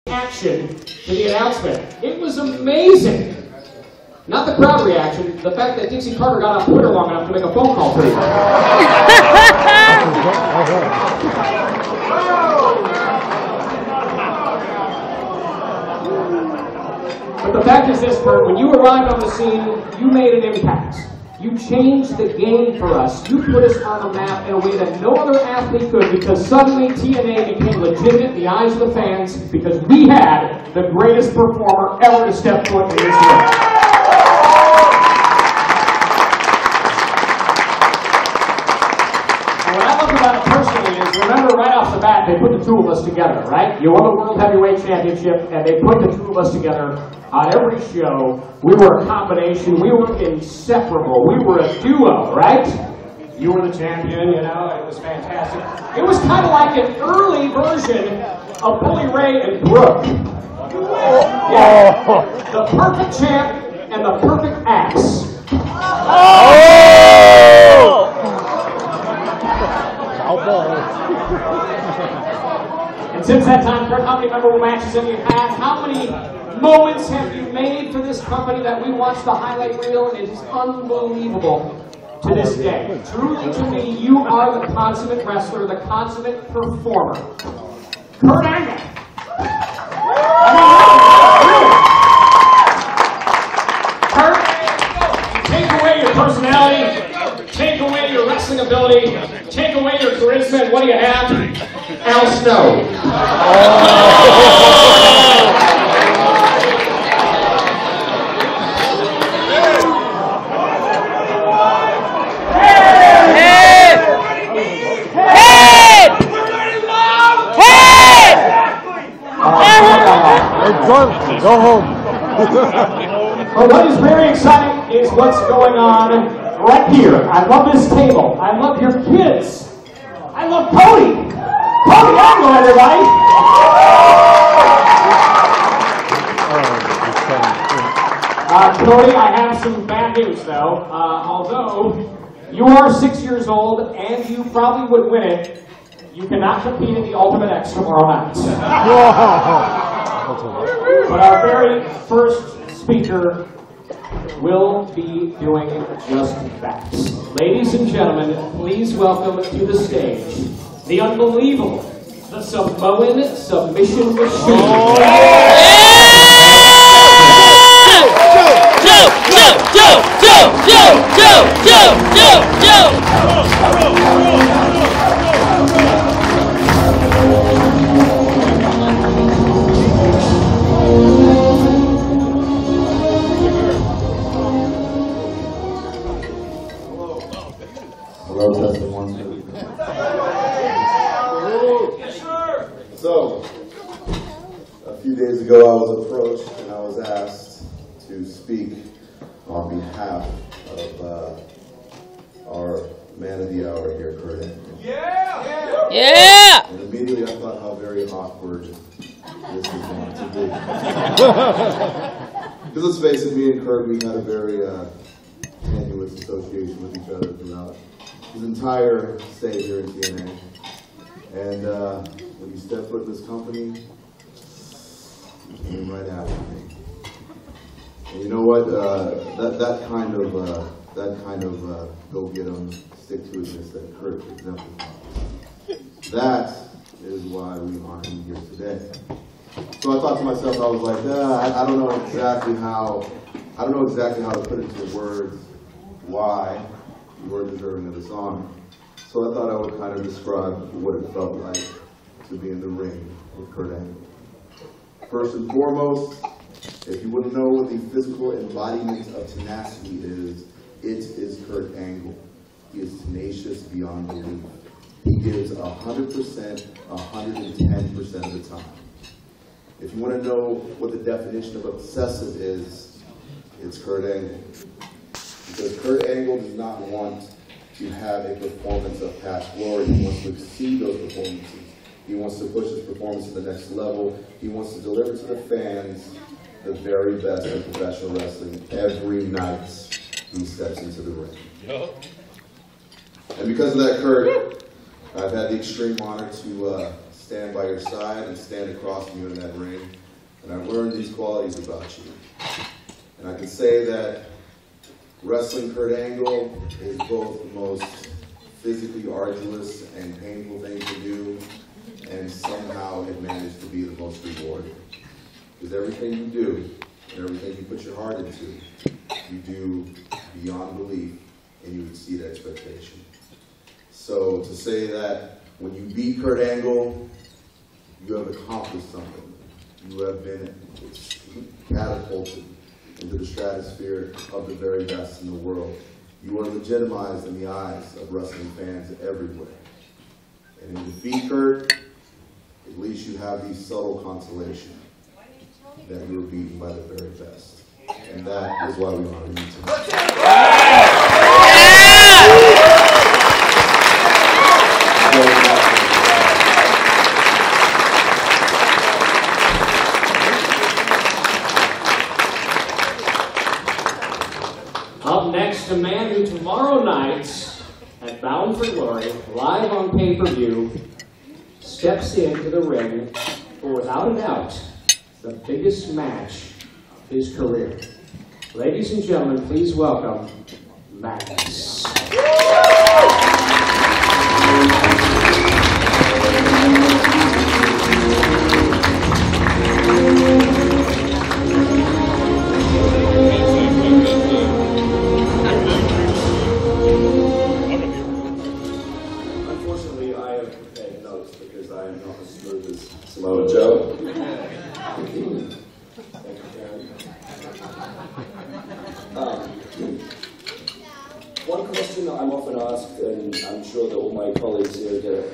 Action to the announcement. It was amazing. Not the crowd reaction, the fact that Dixie Carter got on Twitter long enough to make a phone call for you. But the fact is this, Kurt, when you arrived on the scene, you made an impact. You changed the game for us. You put us on the map in a way that no other athlete could, because suddenly TNA became legitimate in the eyes of the fans because we had the greatest performer ever to step foot in this ring. What I love about it personally is, remember right off the bat, they put the two of us together, right? You won the World Heavyweight Championship, and they put the two of us together on every show. We were a combination. We were inseparable. We were a duo, right? You were the champion, you know. It was fantastic. It was kind of like an early version of Bully Ray and Brooke. Yeah. The perfect champ and the perfect axe. And since that time, Kurt, how many memorable matches have you had? How many moments have you made for this company that we watch the highlight reel, and it is unbelievable to this day. Truly, to me, you are the consummate wrestler, the consummate performer. Kurt Angle. Kurt, take away your personality, take away your wrestling ability, take away your charisma, and what do you have? Al Snow. Go home. Well, what is very exciting is what's going on right here. I love this table. I love your kids. I love Cody. Cody Angle, everybody. Cody, I have some bad news, though. Although you are 6 years old and you probably would win it, you cannot compete in the Ultimate X tomorrow night. But our very first speaker will be doing just that. Ladies and gentlemen, please welcome to the stage the unbelievable, the Samoan Submission Machine. Hello, testing 1, 2. Yes, sir. So, a few days ago I was approached and I was asked to speak on behalf of our man of the hour here, Kurt Angle. Yeah! Yeah! And immediately I thought how very awkward this is going to be. Because let's face it, me and Kurt, we had a very tenuous association with each other throughout his entire stay here in TNA. And when you step foot in this company, you came right after me. And you know what? That kind of go get 'em, stick to itness that Kurt exemplifies. That is why we are here today. So I thought to myself, I was like, I don't know exactly how to put into words why you were deserving of this honor. So I thought I would kind of describe what it felt like to be in the ring with Kurt Angle. First and foremost, if you want to know what the physical embodiment of tenacity is, it is Kurt Angle. He is tenacious beyond belief. He gives 100%, 110% of the time. If you want to know what the definition of obsessive is, it's Kurt Angle. Because Kurt Angle does not want to have a performance of past glory. He wants to exceed those performances. He wants to push his performance to the next level. He wants to deliver to the fans the very best of professional wrestling every night he steps into the ring. And because of that, Kurt, I've had the extreme honor to stand by your side and stand across from you in that ring. And I've learned these qualities about you. And I can say that wrestling Kurt Angle is both the most physically arduous and painful thing to do, and somehow it managed to be the most rewarding. Because everything you do, and everything you put your heart into, you do beyond belief, and you exceed expectation. So to say that when you beat Kurt Angle, you have accomplished something. You have been catapulted into the stratosphere of the very best in the world. You are legitimized in the eyes of wrestling fans everywhere. And in defeat, Kurt, at least you have the subtle consolation that you were beaten by the very best. And that is why we honor you tonight. Up next, a man who tomorrow night at Bound for Glory, live on pay-per-view, steps into the ring for, without a doubt, the biggest match of his career. Ladies and gentlemen, please welcome Magnus. Unfortunately, I have prepared notes because I am not as smooth as Samoa Joe. Thank you, Karen. One question that I'm often asked, and I'm sure that all my colleagues here get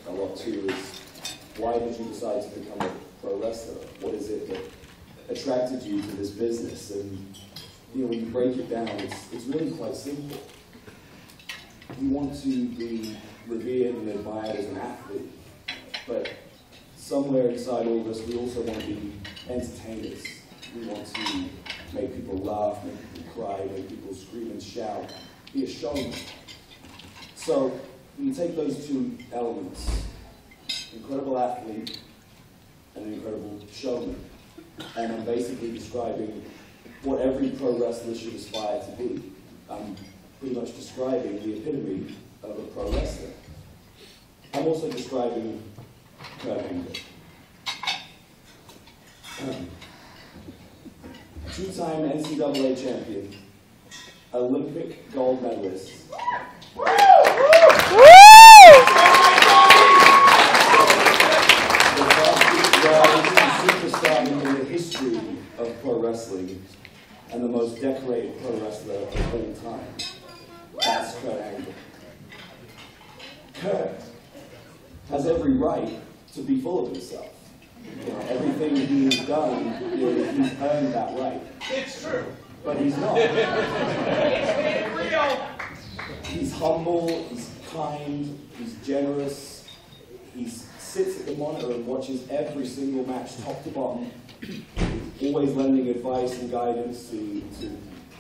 a lot too, is why did you decide to become a pro wrestler? What is it that attracted you to this business? And you know, when you break it down, it's really quite simple. You want to be revered and admired as an athlete, but somewhere inside all of us, we also want to be entertainers. We want to make people laugh, make people cry, make people scream and shout, be a showman. So when you take those two elements, incredible athlete and an incredible showman, and I'm basically describing what every pro wrestler should aspire to be. I'm pretty much describing the epitome of a pro wrestler. I'm also describing Kurt Angle. Two-time NCAA champion, Olympic gold medalist. The fastest rising superstar in the history of pro wrestling, and the most decorated pro wrestler of all time. That's Kurt Angle. Kurt has every right to be full of himself. You know, everything he's done, he's earned that right. It's true. But he's not. It's real. He's humble, he's kind, he's generous. He sits at the monitor and watches every single match, top to bottom, always lending advice and guidance to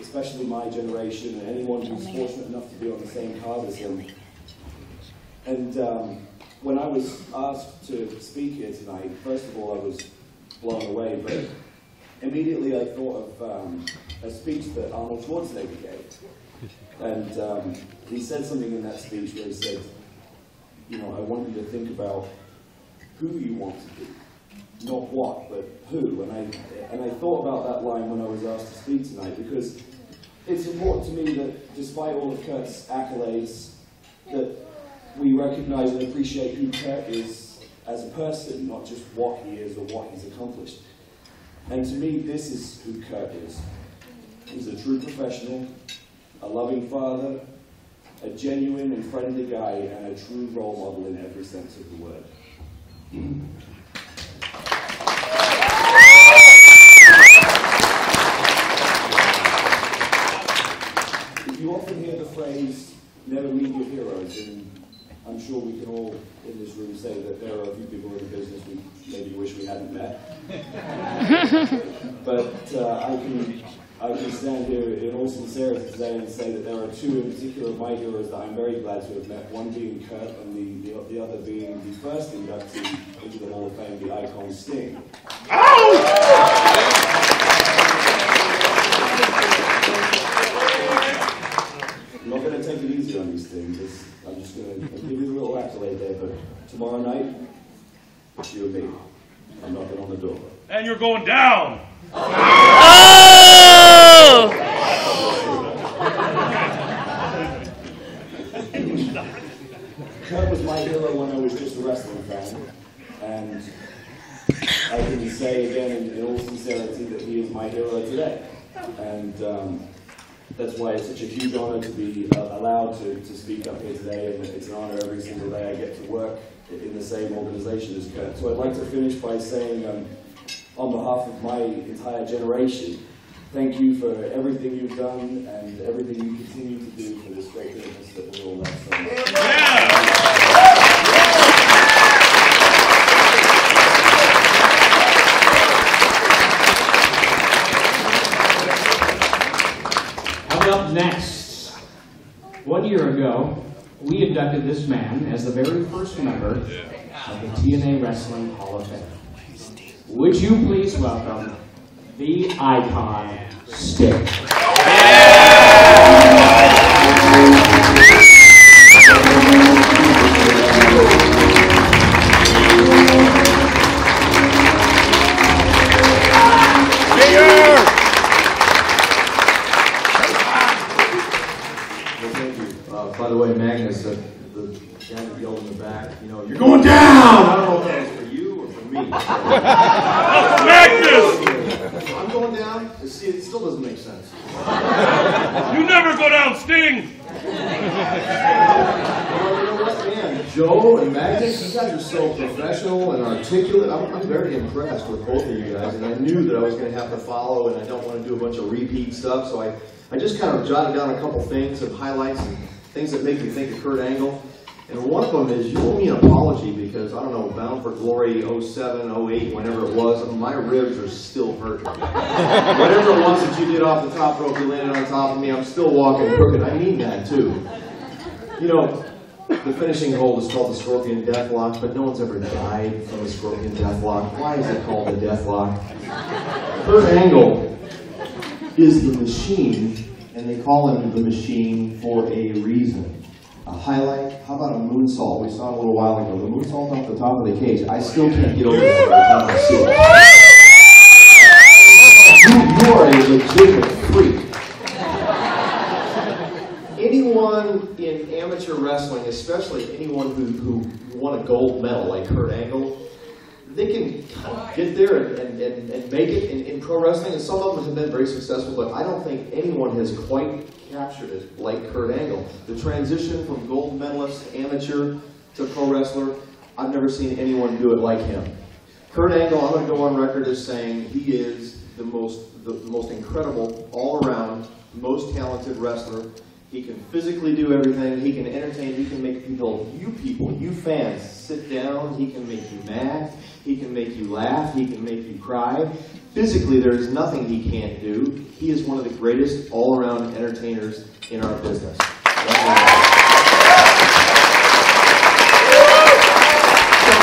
especially my generation and anyone who's fortunate enough to be on the same card as him. And when I was asked to speak here tonight, first of all, I was blown away, but immediately I thought of a speech that Arnold Schwarzenegger gave. And he said something in that speech where he said, you know, I want you to think about who you want to be. Not what, but who. And I thought about that line when I was asked to speak tonight, because it's important to me that despite all of Kurt's accolades, that we recognize and appreciate who Kurt is as a person, not just what he is or what he's accomplished. And to me, this is who Kurt is. He's a true professional, a loving father, a genuine and friendly guy, and a true role model in every sense of the word. You often hear the phrase, never meet your heroes, and I'm sure we can all in this room say that there are a few people in the business we maybe wish we hadn't met. But I can I can stand here in all sincerity today and say that there are two in particular of my heroes that I'm very glad to have met, one being Kurt and the other being the first inductee into the Hall of Fame, the icon Sting. I'm not going to take it easy on these things. I'm just going to give you a little accolade there, but tomorrow night, it's you and me. I'm knocking on the door. And you're going down! Oh! Kurt was my hero when I was just a wrestling fan, and I can say again in all sincerity that he is my hero today. And that's why it's such a huge honor to be allowed to speak up here today, and it's an honor every single day I get to work in the same organization as Kurt. So I'd like to finish by saying, on behalf of my entire generation, thank you for everything you've done and everything you continue to do for this great business that we all love so much. Coming up next, 1 year ago, we inducted this man as the very first member of the TNA Wrestling Hall of Fame. Would you please welcome the icon, Sting. By the way, Magnus, the guy that yelled in the back, you know, you're going down! I don't know if that was for you or for me. Magnus! I'm going down? See, it still doesn't make sense. You never go down, Sting! Well, you know what, man? Joe and Magnus, you guys are so professional and articulate. I'm very impressed with both of you guys, and I knew that I was going to have to follow, and I don't want to do a bunch of repeat stuff, so I just kind of jotted down a couple things, some highlights, and things that make me think of Kurt Angle. And one of them is, you owe me an apology because, I don't know, Bound for Glory 07, 08, whenever it was, my ribs are still hurting. Whatever it was that you did off the top rope, you landed on top of me, I'm still walking crooked. I mean that, too. You know, the finishing hold is called the Scorpion Deathlock, but no one's ever died from the Scorpion Deathlock. Why is it called the Deathlock? Kurt Angle is the Machine, and they call him the Machine for a reason. A highlight, how about a moonsault? We saw it a little while ago. The moonsault off the top of the cage. I still can't get over that every time I see it. You are a legitimate freak. Anyone in amateur wrestling, especially anyone who won a gold medal like Kurt Angle, they can get there and make it in pro wrestling, and some of them have been very successful, but I don't think anyone has quite captured it like Kurt Angle. The transition from gold medalist, amateur, to pro wrestler, I've never seen anyone do it like him. Kurt Angle, I'm going to go on record as saying he is the most incredible, all-around, most talented wrestler. He can physically do everything. He can entertain. He can make people, you fans, sit down. He can make you mad. He can make you laugh. He can make you cry. Physically, there is nothing he can't do. He is one of the greatest all-around entertainers in our business. Something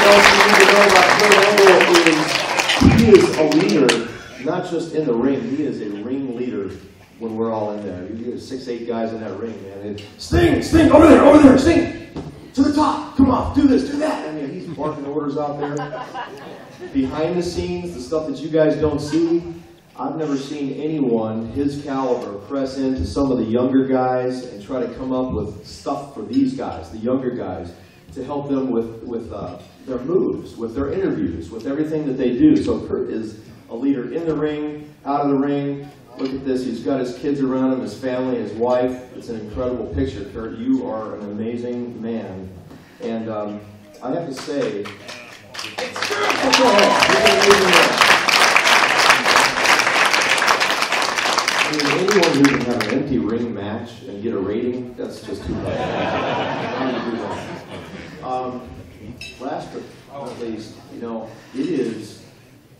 else you need to know about Kurt Angle is he is a leader, not just in the ring. He is a ring leader. When we're all in there, you get 6, 8 guys in that ring, man. And Sting, over there, Sting, to the top, come on, do this, do that. I mean, he's barking orders out there. Behind the scenes, the stuff that you guys don't see, I've never seen anyone his caliber press into some of the younger guys and try to come up with stuff for these guys, the younger guys, to help them with their moves, with their interviews, with everything that they do. So Kurt is a leader in the ring, out of the ring. Look at this, he's got his kids around him, his family, his wife. It's an incredible picture, Kurt. You are an amazing man. And I have to say, anyone who can have an empty ring match and get a rating, that's just too much. Last but not least, you know, it is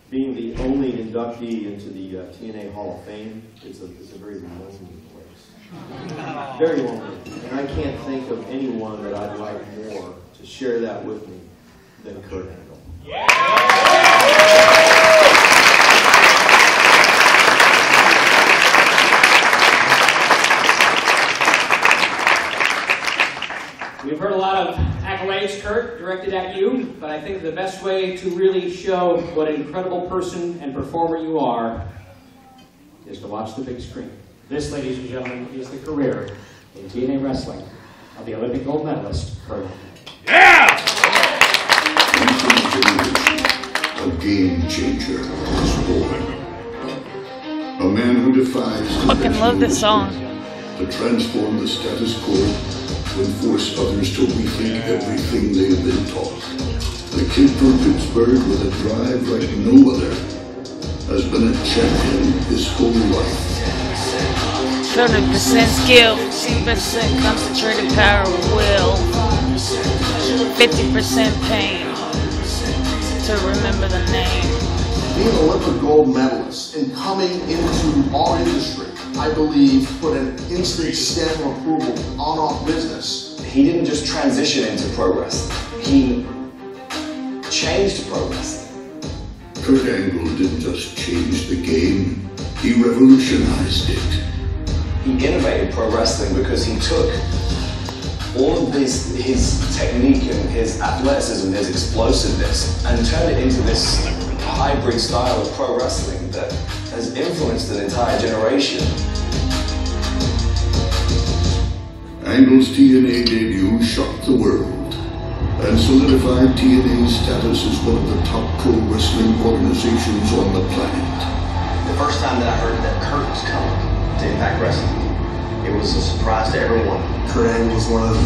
being the only inductee into the TNA Hall of Fame. It's a very lonely place. Very lonely. And I can't think of anyone that I'd like more to share that with me than Kurt Angle. We've heard a lot of accolades, Kurt, directed at you, but I think the best way to really show what an incredible person and performer you are is to watch the big screen. This, ladies and gentlemen, is the career in TNA wrestling of the Olympic gold medalist, Kurt. Yeah! A game changer was born. A man who defies Fucking love this song. to transform the status quo, to enforce others to rethink everything they have been taught. The kid from Pittsburgh with a drive like no other has been a champion his whole life. 30% skill, 50% concentrated power of will, 50% pain to remember the name. Being an Olympic gold medalist and coming into our industry, I believe, put an instant stamp of approval on our business. He didn't just transition into pro wrestling. He changed pro wrestling. Kurt Angle didn't just change the game, he revolutionized it. He innovated pro wrestling because he took all of his technique and his athleticism, his explosiveness, and turned it into this hybrid style of pro wrestling that has influenced an entire generation. Angle's TNA debut shocked the world and solidified TNA's status as one of the top pro wrestling organizations on the planet. The first time that I heard that Kurt was coming to Impact Wrestling, it was a surprise to everyone. Kurt Angle was one of the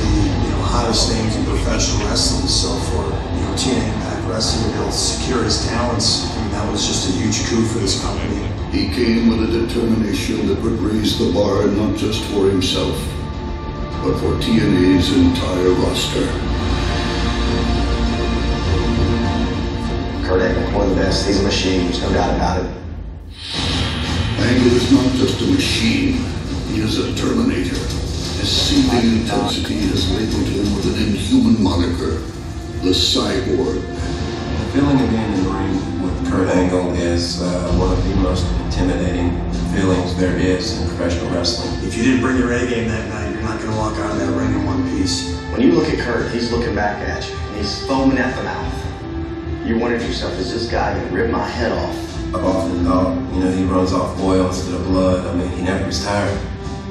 hottest names in professional wrestling, so for TNA Impact Wrestling to be able to secure his talents, that was just a huge coup for this company. He came with a determination that would raise the bar not just for himself, but for TNA's entire roster. Kurt Angle, one of the best. He's a machine, there's no doubt about it. Angle is not just a machine, he is a Terminator. His seething intensity has labeled him with an inhuman moniker, the Cyborg. The feeling of being in the ring with Kurt Angle is one of the most intimidating feelings there is in professional wrestling. If you didn't bring your A game that night, you're not going to walk out of that ring in one piece. When you look at Kurt, he's looking back at you, and he's foaming at the mouth. You wonder to yourself, is this guy going to rip my head off? I've often thought, he runs off oil instead of blood. I mean, he never gets tired.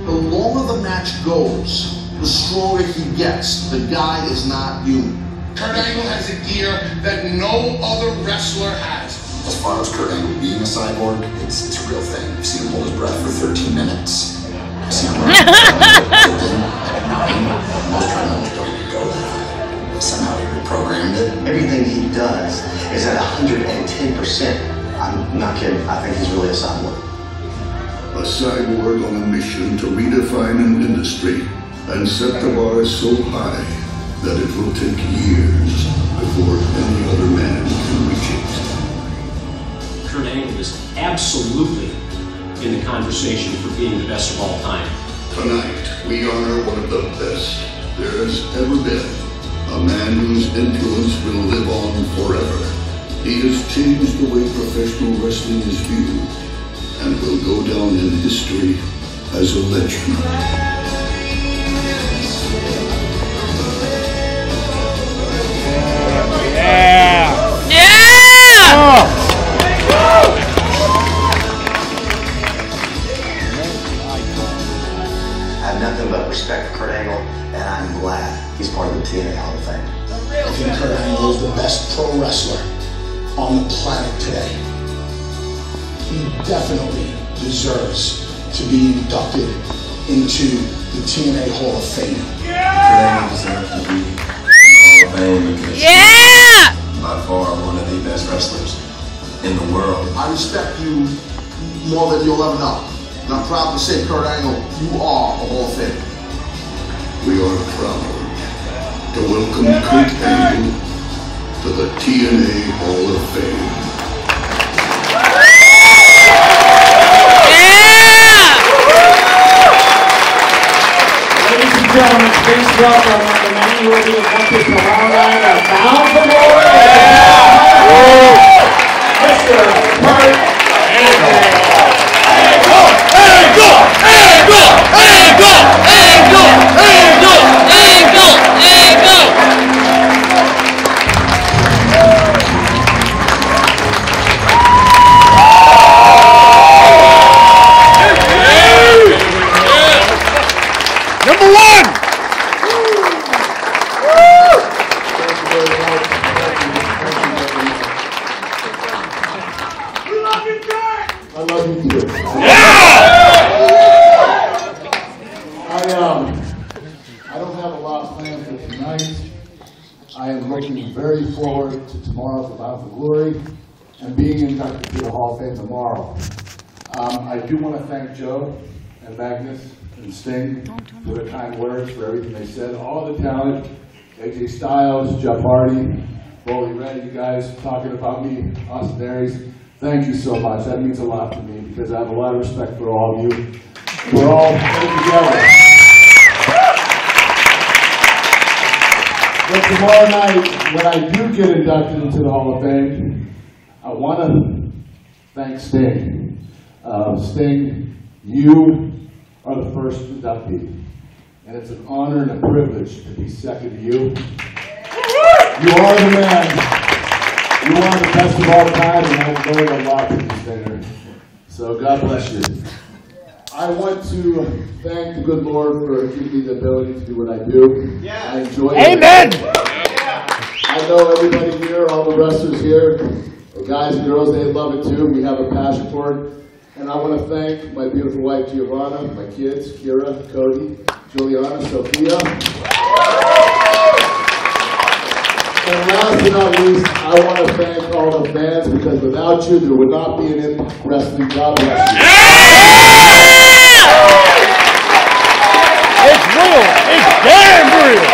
The longer the match goes, the stronger he gets. The guy is not human. Kurt Angle has a gear that no other wrestler has. As far as Kurt Angle being a cyborg, it's a real thing. I've seen him hold his breath for 13 minutes. I've seen him run at night. Most trainers don't even go that high. But somehow he reprogrammed it. Everything he does is at 110%. I'm not kidding. I think he's really a cyborg. A cyborg on a mission to redefine an industry and set the bar so high that it will take years before any other man can reach it. Kurt Angle is absolutely in the conversation for being the best of all time. Tonight, we honor one of the best there has ever been. A man whose influence will live on forever. He has changed the way professional wrestling is viewed and will go down in history as a legend. Yeah! Yeah! Oh. I have nothing but respect for Kurt Angle, and I'm glad he's part of the TNA Hall of Fame. I think Kurt Angle is the best pro wrestler on the planet today. He definitely deserves to be inducted into the TNA Hall of Fame. Kurt Angle deserves to be in the Hall of Fame because he's by far one of the best wrestlers in the world. I respect you more than you'll ever know. And I'm proud to say, Kurt Angle, you are a Hall of Famer. We are proud to welcome Kurt Angle to the TNA Hall of Fame. gentlemen, please welcome the man who will be inducted tomorrow night at Bound for Glory. Mr. Kurt Angle. Number one! I love you too. I don't have a lot planned for tonight. I am looking very forward to tomorrow's Bound for Glory and being inducted to the Hall of Fame tomorrow. I do want to thank Joe and Magnus and Sting for their kind words, for everything they said. All the talent, AJ Styles, Jeff Hardy, Bully Red, you guys talking about me, Austin Aries. Thank you so much. That means a lot to me because I have a lot of respect for all of you. We're all in together. But tomorrow night, when I do get inducted into the Hall of Fame, I want to thank Sting. Sting, you are the first inductee, and it's an honor and a privilege to be second to you. You are the man. You are the best of all time, and I've learned a lot from you, Stinger. So God bless you. I want to thank the good Lord for giving me the ability to do what I do. Yeah. I enjoy it. Amen! I know everybody here, all the wrestlers here, the guys and girls, they love it too. We have a passion for it. And I want to thank my beautiful wife, Giovanna, my kids, Kira, Cody, Juliana, Sophia. And last but not least, I want to thank all the fans because without you, there would not be an Impact Wrestling. God bless you. It's real. It's damn real.